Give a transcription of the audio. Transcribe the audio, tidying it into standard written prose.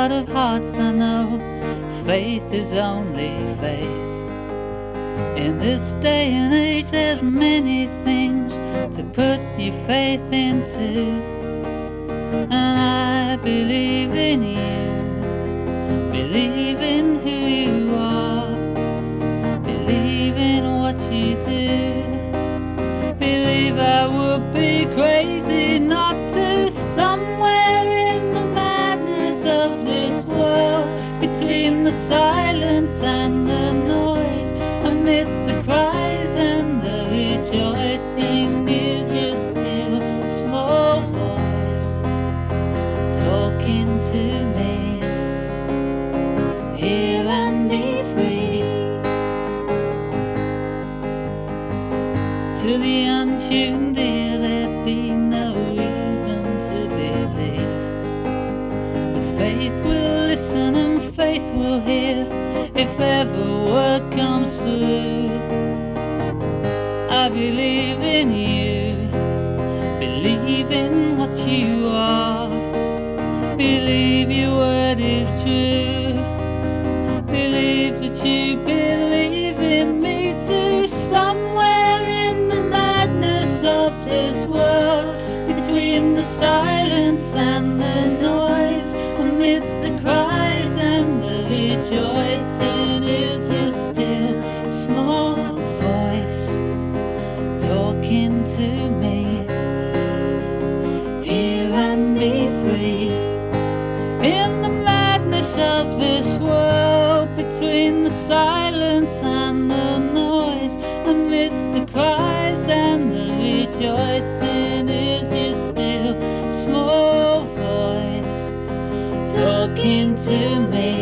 heart of hearts I know faith is only faith. In this day and age there's many things to put your faith into, and I believe in you, believe in who you are, believe in what you do, believe I would be crazy not to. Somewhere in the madness of this world, between the silence and the noise, amidst the cries and the rejoicing, is your still small voice talking to me. Hear and be free. To the untuned ear there'd be no reason to believe, but faith will listen and faith will hear if ever word comes through. I believe in you, believe in what you are, believe your word is true, believe that you believe in me too. Somewhere in the madness of this world, between the silence and the noise, amidst the cries and the rejoicing, is your still small voice talking to me. Hear and be free. In the madness of this world, between the silence and the noise, amidst the cries and the rejoicing, is your still small voice talking to me.